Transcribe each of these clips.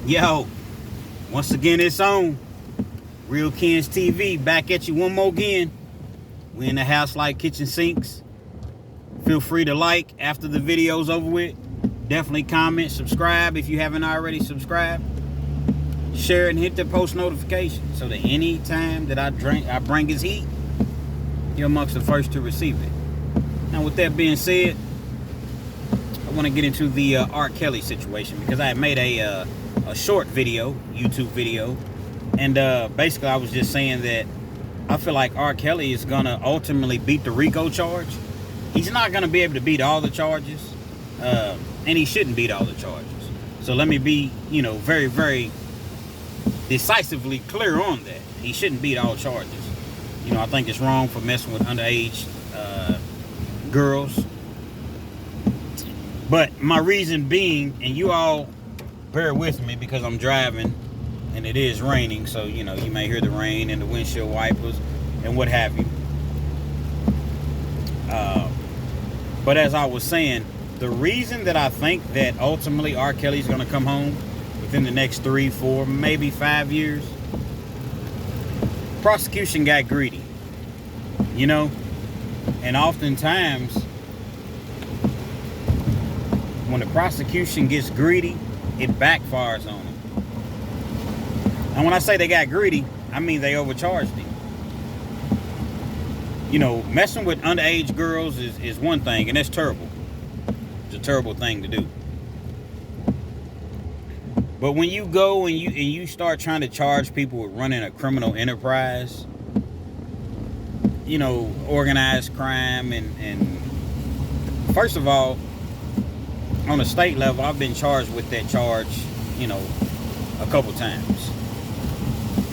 Yo, once again, it's on. Real Kens TV, back at you one more again. We in the house like kitchen sinks. Feel free to like after the video's over with. Definitely comment, subscribe if you haven't already subscribed. Share it and hit the post notification so that any time that I bring his heat, you're amongst the first to receive it. Now, with that being said, I want to get into the R. Kelly situation because I had made a short video, YouTube video, and basically I was just saying that I feel like R. Kelly is going to ultimately beat the RICO charge. He's not going to be able to beat all the charges, and he shouldn't beat all the charges. So let me be, very, very decisively clear on that. He shouldn't beat all charges. I think it's wrong for messing with underage girls. But my reason being, and you all bear with me because I'm driving and it is raining, so you may hear the rain and the windshield wipers and what have you. But as I was saying, the reason that I think that ultimately R. Kelly's going to come home within the next 3, 4, maybe 5 years, prosecution got greedy, and oftentimes when the prosecution gets greedy, it backfires on them. And when I say they got greedy, I mean they overcharged him. Messing with underage girls is one thing, and that's terrible. It's a terrible thing to do. But when you go and you start trying to charge people with running a criminal enterprise, organized crime, and first of all, on a state level, I've been charged with that charge, a couple times.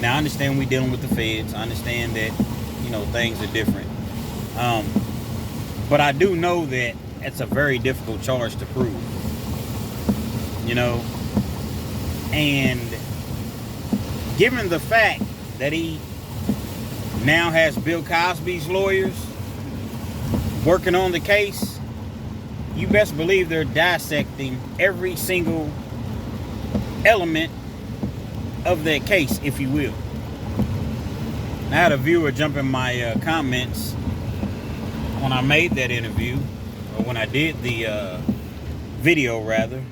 Now, I understand we're dealing with the feds. I understand that, things are different. But I do know that it's a very difficult charge to prove. And given the fact that he now has Bill Cosby's lawyers working on the case, you best believe they're dissecting every single element of that case, if you will. I had a viewer jump in my comments when I made that interview, or when I did the video rather,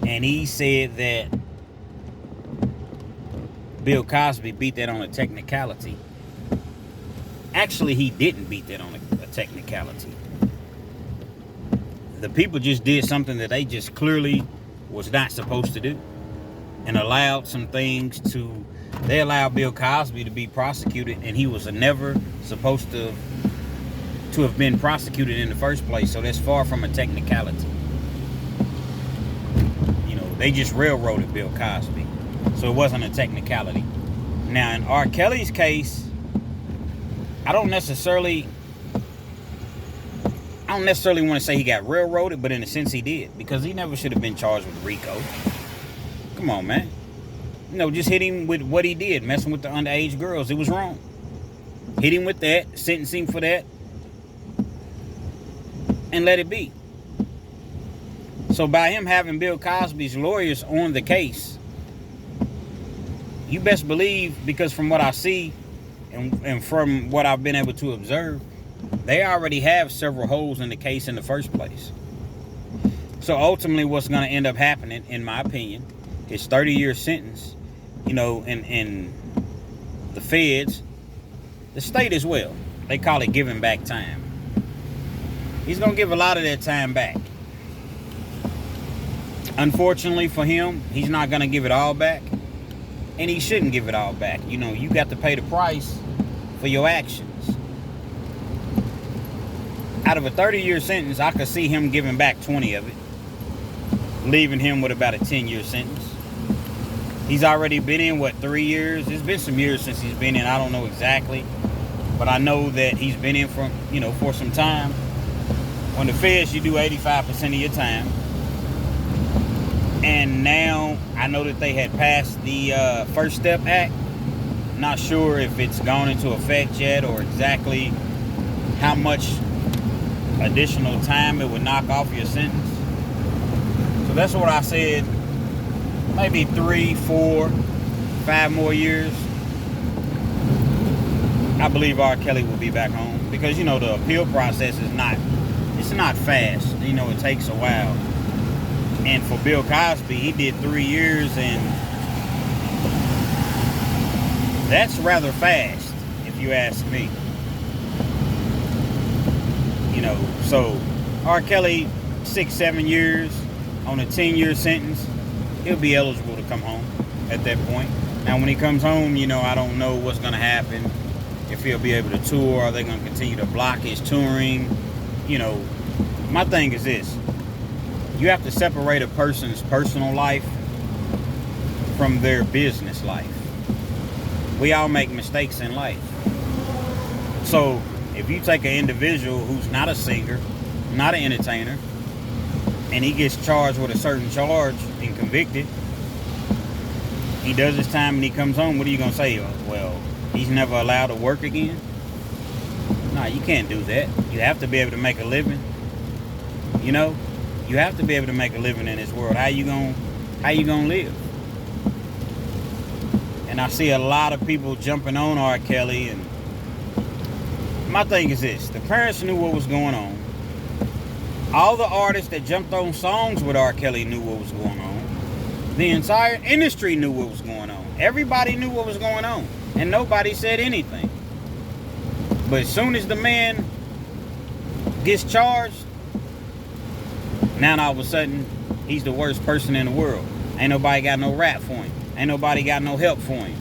and he said that Bill Cosby beat that on a technicality. Actually, he didn't beat that on a technicality. The people just did something that they just clearly was not supposed to do, and allowed some things to. They allowed Bill Cosby to be prosecuted, and he was never supposed to have been prosecuted in the first place. So that's far from a technicality. They just railroaded Bill Cosby, so it wasn't a technicality. Now, in R. Kelly's case, I don't necessarily want to say he got railroaded, but in a sense he did, because he never should have been charged with RICO. Come on, man. Just hit him with what he did, messing with the underage girls. It was wrong. Hit him with that, sentencing for that, and let it be. So by him having Bill Cosby's lawyers on the case, you best believe, because from what I see and from what I've been able to observe, they already have several holes in the case in the first place. So ultimately what's going to end up happening, in my opinion, is 30-year sentence, and the feds, the state as well, they call it giving back time. He's going to give a lot of that time back. Unfortunately for him, he's not going to give it all back, and he shouldn't give it all back. You got to pay the price for your actions. Out of a 30-year sentence, I could see him giving back 20 of it, leaving him with about a 10-year sentence. He's already been in, 3 years? It's been some years since he's been in. I don't know exactly, but I know that he's been in for some time. On the feds, you do 85% of your time. And now I know that they had passed the First Step Act. Not sure if it's gone into effect yet, or exactly how much additional time it would knock off your sentence. So that's what I said maybe 3, 4, 5 more years, I believe R. Kelly will be back home. Because, the appeal process is not fast. It takes a while. And for Bill Cosby, he did 3 years, and that's rather fast, if you ask me. So R. Kelly, 6, 7 years on a 10-year sentence, he'll be eligible to come home at that point. Now, when he comes home, I don't know what's going to happen. If he'll be able to tour, are they going to continue to block his touring? My thing is this. You have to separate a person's personal life from their business life. We all make mistakes in life. So, if you take an individual who's not a singer, not an entertainer, and he gets charged with a certain charge and convicted, he does his time and he comes home, what are you going to say? Well, he's never allowed to work again? No, you can't do that. You have to be able to make a living. You have to be able to make a living in this world. How you gonna live? And I see a lot of people jumping on R. Kelly, and my thing is this. The parents knew what was going on. All the artists that jumped on songs with R. Kelly knew what was going on. The entire industry knew what was going on. Everybody knew what was going on. And nobody said anything. But as soon as the man gets charged, now all of a sudden, he's the worst person in the world. Ain't nobody got no rap for him. Ain't nobody got no help for him.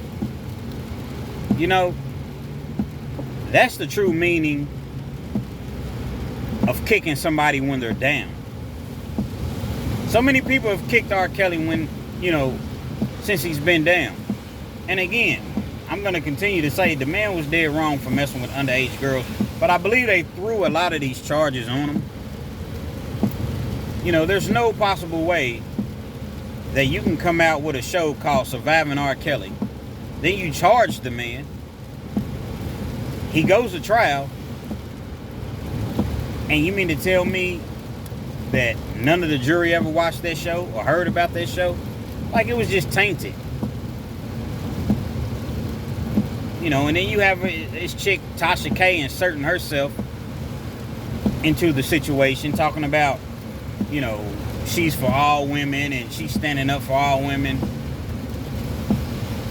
That's the true meaning of kicking somebody when they're down. So many people have kicked R. Kelly when, since he's been down. And again, I'm going to continue to say the man was dead wrong for messing with underage girls. But I believe they threw a lot of these charges on him. There's no possible way that you can come out with a show called Surviving R. Kelly. Then you charge the man. He goes to trial. And you mean to tell me that none of the jury ever watched that show or heard about that show? Like it was just tainted. And then you have this chick, Tasha K, inserting herself into the situation, talking about, she's for all women and she's standing up for all women.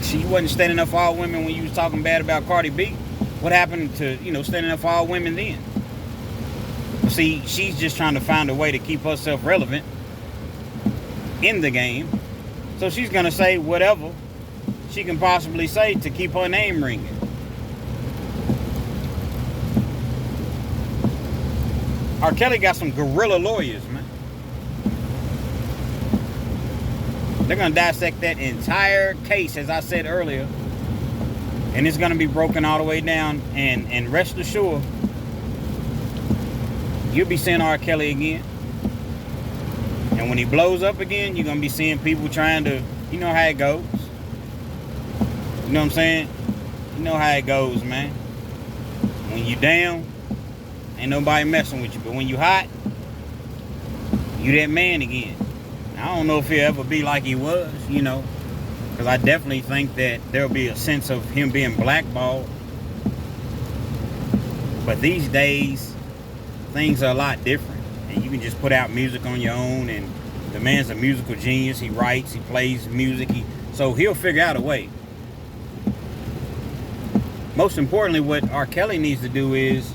She wasn't standing up for all women when you was talking bad about Cardi B. What happened to, standing up for all women then? See, she's just trying to find a way to keep herself relevant in the game. So she's going to say whatever she can possibly say to keep her name ringing. R. Kelly got some guerrilla lawyers, man. They're going to dissect that entire case, as I said earlier. And it's going to be broken all the way down. And rest assured, you'll be seeing R. Kelly again. And when he blows up again, you're going to be seeing people trying to, you know how it goes. You know what I'm saying? You know how it goes, man. When you down, ain't nobody messing with you. But when you hot, you that man again. I don't know if he'll ever be like he was, because I definitely think that there'll be a sense of him being blackballed. But these days, things are a lot different. And you can just put out music on your own. And the man's a musical genius. He writes, he plays music. So he'll figure out a way. Most importantly, what R. Kelly needs to do is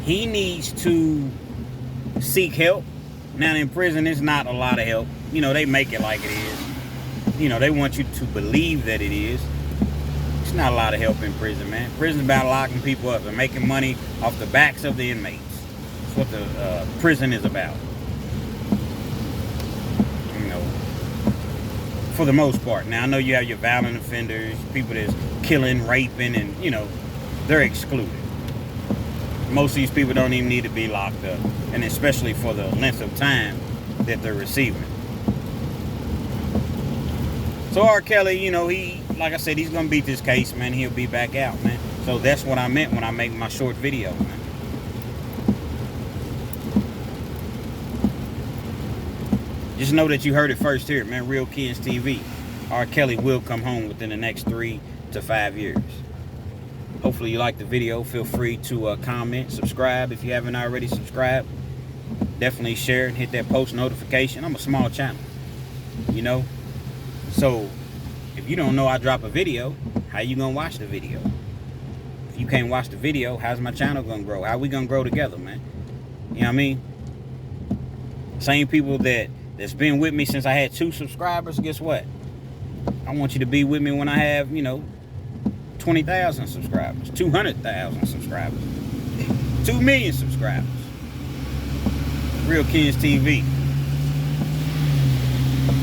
he needs to seek help. Now, in prison, it's not a lot of help. They make it like it is. They want you to believe that it is. It's not a lot of help in prison, man. Prison's about locking people up and making money off the backs of the inmates. That's what the prison is about. For the most part. Now, I know you have your violent offenders, people that's killing, raping, and, they're excluded. Most of these people don't even need to be locked up. And especially for the length of time that they're receiving. So R. Kelly, he, like I said, he's going to beat this case, man. He'll be back out, man. So that's what I meant when I make my short video, man. Just just know that you heard it first here, man. Real Kens TV. R. Kelly will come home within the next 3 to 5 years. Hopefully you like the video. Feel free to comment, subscribe if you haven't already subscribed. Definitely share and hit that post notification. I'm a small channel, you know. So if you don't know I drop a video, how you gonna watch the video? If you can't watch the video, how's my channel gonna grow? How we gonna grow together, man? You know what I mean? Same people that's been with me since I had 2 subscribers, guess what? I want you to be with me when I have, 20,000 subscribers, 200,000 subscribers, 2 million subscribers. Real Kens TV.